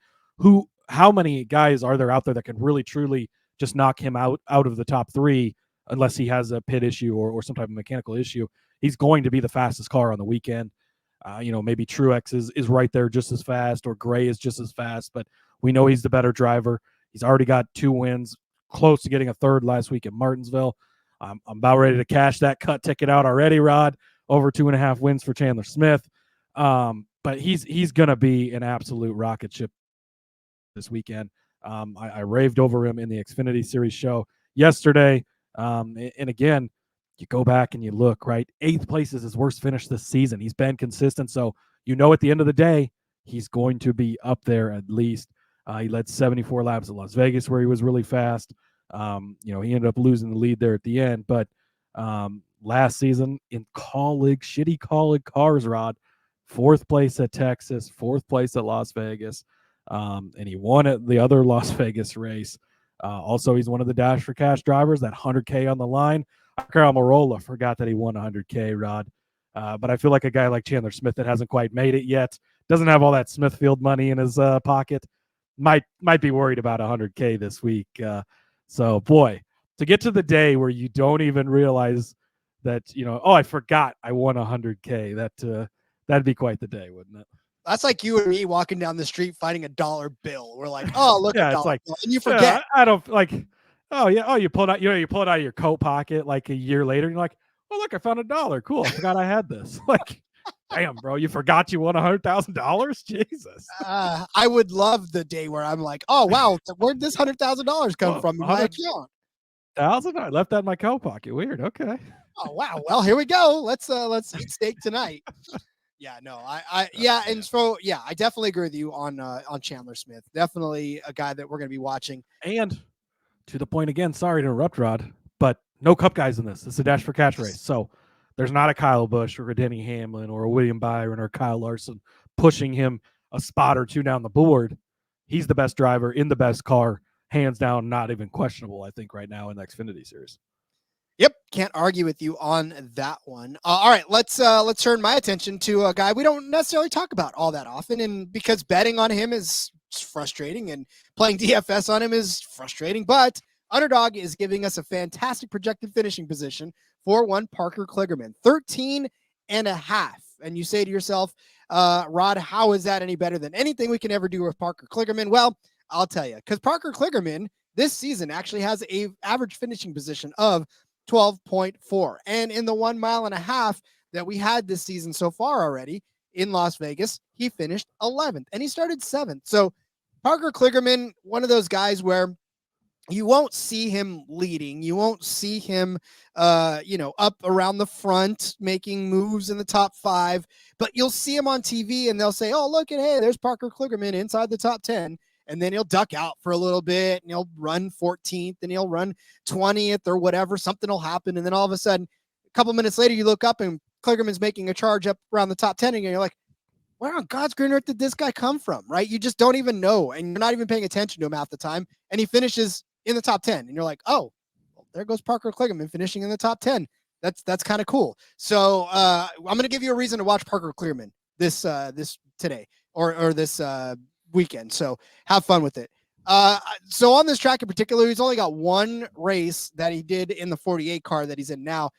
how many guys are there out there that can really, truly just knock him out of the top 3 unless he has a pit issue or some type of mechanical issue? He's going to be the fastest car on the weekend. Maybe Truex is right there just as fast, or Gray is just as fast, but we know he's the better driver. He's already got 2 wins, close to getting a 3rd last week at Martinsville. I'm about ready to cash that cut ticket out already, Rod. Over 2.5 wins for Chandler Smith. But he's going to be an absolute rocket ship this weekend. I raved over him in the Xfinity Series show yesterday. And again, you go back and you look, right? 8th place is his worst finish this season. He's been consistent. So, at the end of the day, he's going to be up there at least. He led 74 laps at Las Vegas where he was really fast. He ended up losing the lead there at the end. But last season in shitty colleague cars, Rod, 4th place at Texas, 4th place at Las Vegas. And he won at the other Las Vegas race. Also, he's one of the Dash for Cash drivers, that 100K on the line. Carl Marola forgot that he won 100K, Rod. But I feel like a guy like Chandler Smith that hasn't quite made it yet, doesn't have all that Smithfield money in his pocket, might be worried about 100K this week. So, boy, to get to the day where you don't even realize that, I forgot I won 100K, that'd be quite the day, wouldn't it? That's like you and me walking down the street finding a $1 bill. We're like, oh, look at it's like, bill. And you forget. I don't like, oh yeah, you pull it out, you pull it out of your coat pocket like a year later, and you're like, oh look, I found $1. Cool, I forgot I had this. Like, damn, bro, you forgot you won $100,000? Jesus. I would love the day where I'm like, oh wow, where'd this $100,000 come from in my account? $1,000? I left that in my coat pocket. Weird. Okay. Oh wow. Well, here we go. Let's eat steak tonight. Yeah, no, I definitely agree with you on Chandler Smith. Definitely a guy that we're going to be watching. And to the point again, sorry to interrupt, Rod, but no Cup guys in this. It's a Dash for Cash race. So there's not a Kyle Busch or a Denny Hamlin or a William Byron or Kyle Larson pushing him a spot or two down the board. He's the best driver in the best car, hands down, not even questionable, I think, right now in the Xfinity Series. Yep, can't argue with you on that one. All right, let's turn my attention to a guy we don't necessarily talk about all that often, and because betting on him is frustrating and playing DFS on him is frustrating, but Underdog is giving us a fantastic projected finishing position for one Parker Kligerman, 13.5. And you say to yourself, Rod, how is that any better than anything we can ever do with Parker Kligerman? Well, I'll tell you, because Parker Kligerman this season actually has a average finishing position of 12.4. And in the 1.5 miles that we had this season so far already in Las Vegas, he finished 11th and he started 7th. So Parker Kligerman, one of those guys where you won't see him leading. You won't see him, up around the front making moves in the top 5, but you'll see him on TV and they'll say, oh, look at, hey, there's Parker Kligerman inside the top 10. And then he'll duck out for a little bit and he'll run 14th and he'll run 20th or whatever. Something will happen. And then all of a sudden, a couple minutes later, you look up and Kligerman's making a charge up around the top 10 and you're like, where on God's green earth did this guy come from? Right? You just don't even know. And you're not even paying attention to him half the time. And he finishes in the top 10 and you're like, oh, well, there goes Parker Kligerman finishing in the top 10. That's kind of cool. So I'm going to give you a reason to watch Parker Kligerman this today or this weekend. So have fun with it. So on this track in particular, he's only got one race that he did in the 48 car that he's in now.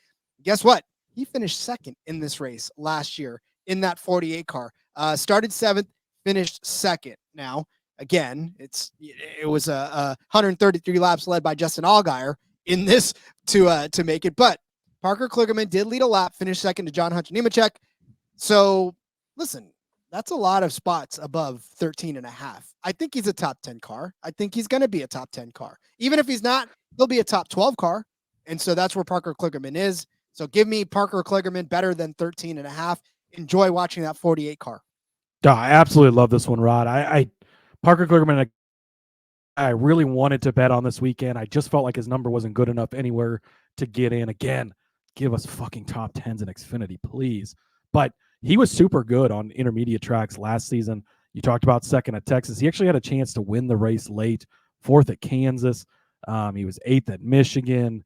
Guess what? He finished 2nd in this race last year in that 48 car. Started 7th, finished 2nd. Now, again, it was a 133 laps led by Justin Allgaier in this to make it. But Parker Kligerman did lead a lap, finished 2nd to John Hunter Nemechek. So listen, that's a lot of spots above 13.5. I think he's a top 10 car. I think he's going to be a top 10 car. Even if he's not, he'll be a top 12 car. And so that's where Parker Kligerman is. So give me Parker Kligerman better than 13.5. Enjoy watching that 48 car. I absolutely love this one, Rod. Parker Kligerman, I really wanted to bet on this weekend. I just felt like his number wasn't good enough anywhere to get in. Again, give us fucking top 10s in Xfinity, please. But he was super good on intermediate tracks last season. You talked about 2nd at Texas. He actually had a chance to win the race late, 4th at Kansas. He was 8th at Michigan.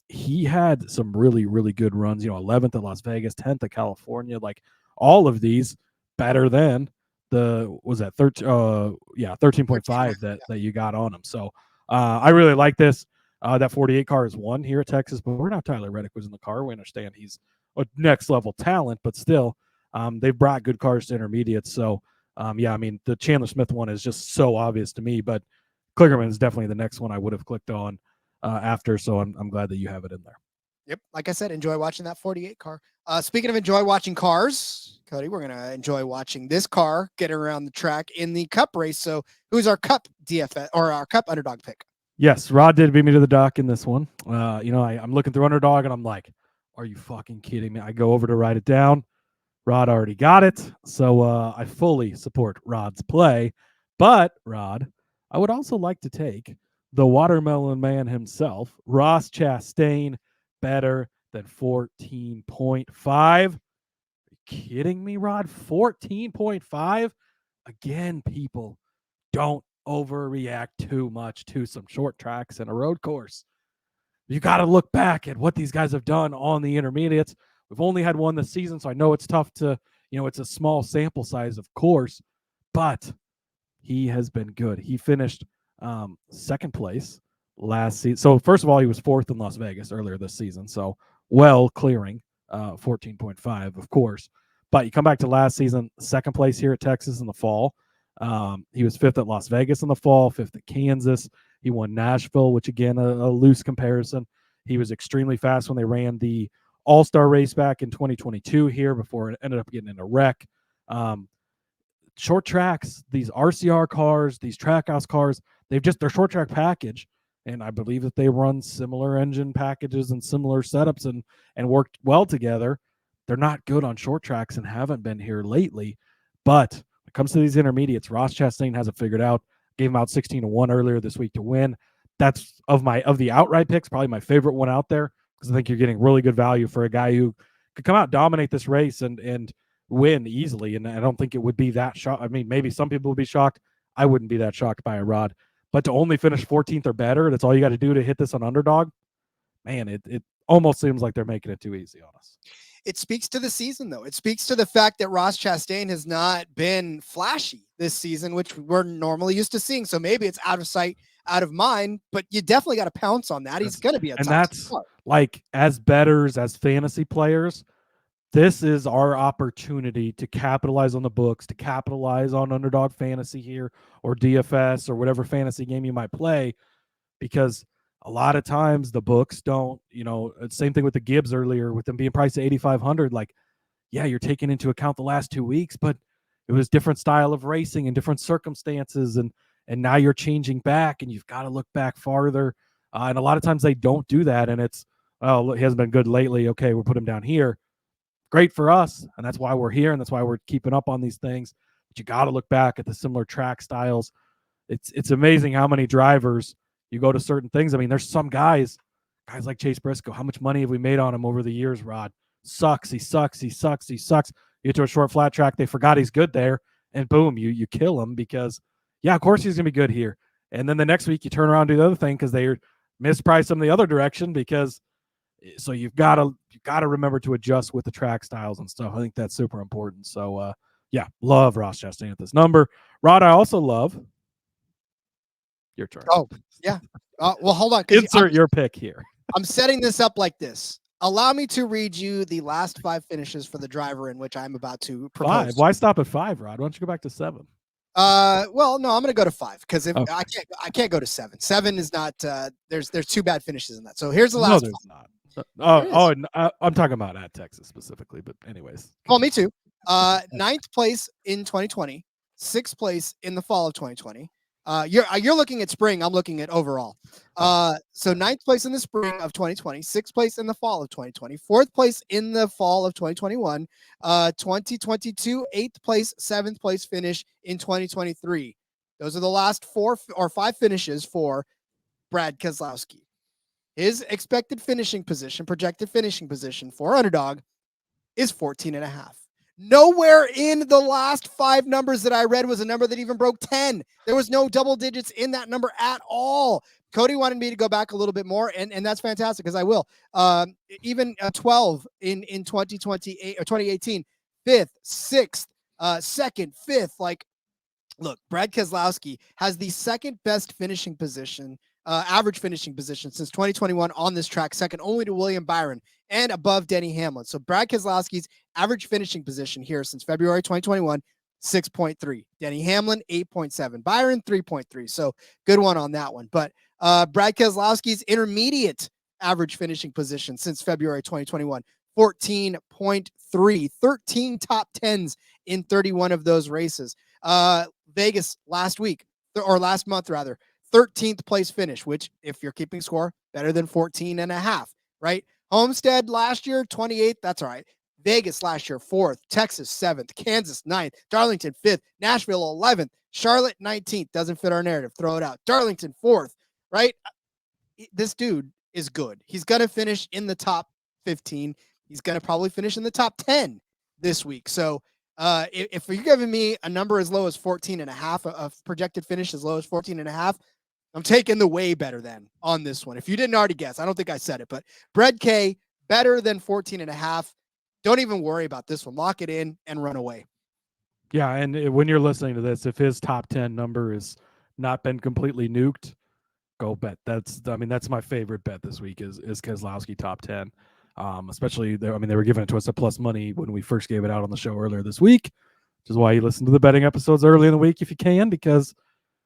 He had some really, really good runs, 11th at Las Vegas, 10th at California. Like all of these better than the, was that 13.5 that you got on him. So I really like this. That 48 car is one here at Texas, but we're not Tyler Reddick was in the car. We understand he's a next level talent, but still they've brought good cars to intermediates. So the Chandler Smith one is just so obvious to me, but Kligerman is definitely the next one I would have clicked on. after. So I'm glad that you have it in there. Yep. Like I said, enjoy watching that 48 car. Speaking of enjoy watching cars, Cody, we're going to enjoy watching this car get around the track in the Cup race. So who's our Cup DFS or our Cup underdog pick? Yes, Rod did beat me to the dock in this one. I'm looking through underdog and I'm like, are you fucking kidding me? I go over to write it down. Rod already got it. So I fully support Rod's play. But, Rod, I would also like to take the watermelon man himself, Ross Chastain, better than 14.5. Are you kidding me, Rod? 14.5? Again, people, don't overreact too much to some short tracks and a road course. You got to look back at what these guys have done on the intermediates. We've only had one this season, so I know it's tough to, it's a small sample size, of course, but he has been good. He finished second place last season. So first of all, he was fourth in Las Vegas earlier this season, so well clearing 14.5, of course. But you come back to last season, second place here at Texas in the fall. He was fifth at Las Vegas in the fall, fifth at Kansas. He won Nashville, which again, a loose comparison. He was extremely fast when they ran the All-Star race back in 2022 here before it ended up getting in a wreck. Short tracks, these RCR cars, these Trackhouse cars, their short track package. And I believe that they run similar engine packages and similar setups and worked well together. They're not good on short tracks and haven't been here lately. But when it comes to these intermediates, Ross Chastain has it figured out. Gave him out 16-1 earlier this week to win. That's of the outright picks, probably my favorite one out there, because I think you're getting really good value for a guy who could come out, dominate this race, and win easily. And I don't think it would be that shocked. I mean, maybe some people would be shocked. I wouldn't be that shocked by a Rod. But to only finish 14th or better, that's all you got to do to hit this on underdog. Man, it almost seems like they're making it too easy on us. It speaks to the season, though. It speaks to the fact that Ross Chastain has not been flashy this season, which we're normally used to seeing. So maybe it's out of sight, out of mind, but you definitely got to pounce on that. He's going to be a top. And that's like, as bettors, as fantasy players, this is our opportunity to capitalize on the books, to capitalize on underdog fantasy here or DFS or whatever fantasy game you might play, because a lot of times the books don't, same thing with the Gibbs earlier with them being priced at 8,500. Like, yeah, you're taking into account the last 2 weeks, but it was different style of racing and different circumstances. And now you're changing back and you've got to look back farther. And a lot of times they don't do that. And it's, oh, he hasn't been good lately. Okay, we'll put him down here. Great for us. And that's why we're here. And that's why we're keeping up on these things. But you got to look back at the similar track styles. It's amazing how many drivers you go to certain things. I mean, there's some guys like Chase Briscoe. How much money have we made on him over the years, Rod? Sucks. He sucks. You get to a short flat track, they forgot he's good there, and boom, you kill him because, yeah, of course he's going to be good here. And then the next week you turn around and do the other thing because they mispriced him the other direction so you've got to remember to adjust with the track styles and stuff. I think that's super important. So, yeah, love Ross Chastain at this number. Rod, I also love your turn. Oh, yeah. Well, hold on. Insert your pick here. I'm setting this up like this. Allow me to read you the last 5 finishes for the driver in which I'm about to propose. 5? Why stop at 5, Rod? Why don't you go back to 7? Well, no, I'm going to go to 5 because if I can't go to 7. 7 is not. There's 2 bad finishes in that. So here's the last. No, there's not. I'm talking about at Texas specifically, but anyways. Well, me too. 9th place in 2020, 6th place in the fall of 2020. You're looking at spring. I'm looking at overall. So 9th place in the spring of 2020, 6th place in the fall of 2020, 4th place in the fall of 2021, 2022, 8th place, 7th place finish in 2023. Those are the last 4 or 5 finishes for Brad Keselowski. His expected finishing position, projected finishing position for underdog is 14.5. Nowhere in the last 5 numbers that I read was a number that even broke 10. There was no double digits in that number at all. Cody wanted me to go back a little bit more, and that's fantastic because I will. Even 12 in 2028 or 2018, 5th, 6th, 2nd, 5th. Like, look, Brad Keselowski has the second best finishing position, average finishing position since 2021 on this track, second only to William Byron and above Denny Hamlin. So Brad Keselowski's average finishing position here since February 2021, 6.3. Denny Hamlin, 8.7. Byron, 3.3. So good one on that one. But Brad Keselowski's intermediate average finishing position since February 2021, 14.3, 13 top 10s in 31 of those races. Vegas last month, 13th place finish, which if you're keeping score, better than 14.5, right? Homestead last year, 28th. That's all right. Vegas last year, 4th. Texas, 7th. Kansas, 9th. Darlington, 5th. Nashville, 11th. Charlotte, 19th. Doesn't fit our narrative. Throw it out. Darlington, 4th, right? This dude is good. He's going to finish in the top 15. He's going to probably finish in the top 10 this week. So if you're giving me a number as low as 14.5, a projected finish as low as 14.5, I'm taking the way better than on this one. If you didn't already guess, I don't think I said it, but Brad K, better than 14.5. Don't even worry about this one. Lock it in and run away. Yeah, and when you're listening to this, if his top 10 number has not been completely nuked, go bet. That's my favorite bet this week is Keselowski top 10. Especially they were giving it to us at plus money when we first gave it out on the show earlier this week, which is why you listen to the betting episodes early in the week if you can, because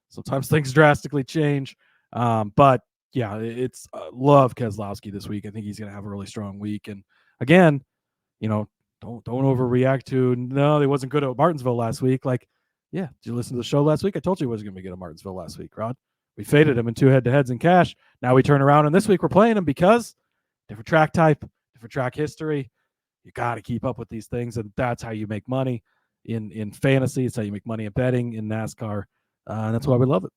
sometimes things drastically change. But yeah, it's love Keselowski this week. I think he's going to have a really strong week. And again, don't overreact to, no, he wasn't good at Martinsville last week. Like, yeah, did you listen to the show last week? I told you he wasn't going to be good at Martinsville last week, Rod. We faded him in 2 head-to-heads in cash. Now we turn around, and this week we're playing him because different track type, different track history. You got to keep up with these things, and that's how you make money in fantasy. It's how you make money in betting in NASCAR, and that's why we love it.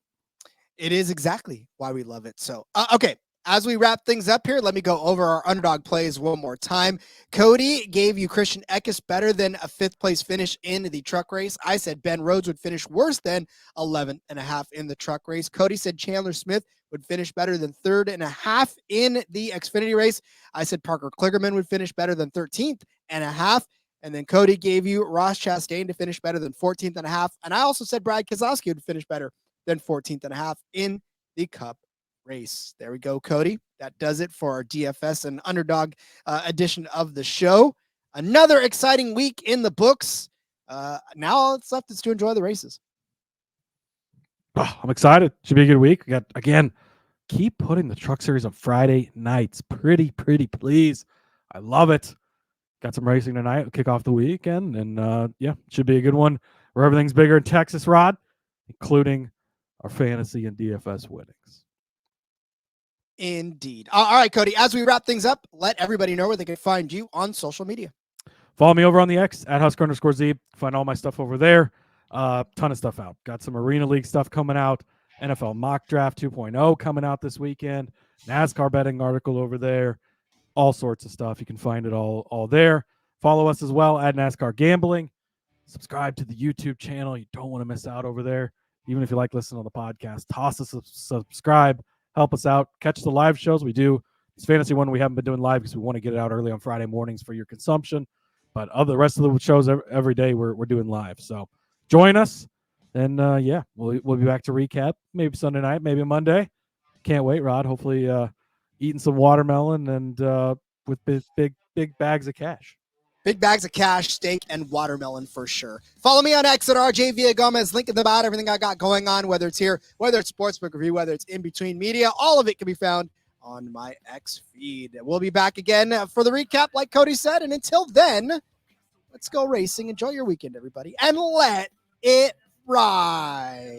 It is exactly why we love it. So, okay, as we wrap things up here, let me go over our underdog plays one more time. Cody gave you Christian Eckes better than a 5th place finish in the truck race. I said Ben Rhodes would finish worse than 11.5 in the truck race. Cody said Chandler Smith would finish better than 3.5 in the Xfinity race. I said Parker Kligerman would finish better than 13.5. And then Cody gave you Ross Chastain to finish better than 14.5. And I also said Brad Keselowski would finish better than 14.5 in the Cup race. There we go, Cody. That does it for our DFS and Underdog edition of the show. Another exciting week in the books. Now all that's left is to enjoy the races. Oh, I'm excited. Should be a good week. We got, again, keep putting the Truck Series on Friday nights. Pretty, please. I love it. Got some racing tonight. We'll kick off the weekend. And should be a good one where everything's bigger in Texas, Rod, including our fantasy and DFS winnings. Indeed. All right, Cody, as we wrap things up, let everybody know where they can find you on social media. Follow me over on the X at Husker_Zeeb. Find all my stuff over there. Ton of stuff out. Got some Arena League stuff coming out. NFL Mock Draft 2.0 coming out this weekend. NASCAR betting article over there. All sorts of stuff. You can find it all there. Follow us as well at NASCAR Gambling. Subscribe to the YouTube channel. You don't want to miss out over there. Even if you like listening to the podcast, toss us a subscribe. Help us out. Catch the live shows. We do this fantasy one we haven't been doing live because we want to get it out early on Friday mornings for your consumption. But the rest of the shows every day we're doing live. So join us. And we'll be back to recap. Maybe Sunday night, maybe Monday. Can't wait, Rod. Hopefully eating some watermelon and with big bags of cash. Big bags of cash, steak, and watermelon for sure. Follow me on X at RJ Villagomez. Link in the bio, everything I got going on, whether it's here, whether it's Sportsbook Review, whether it's in between media, all of it can be found on my X feed. We'll be back again for the recap, like Cody said. And until then, let's go racing. Enjoy your weekend, everybody, and let it ride.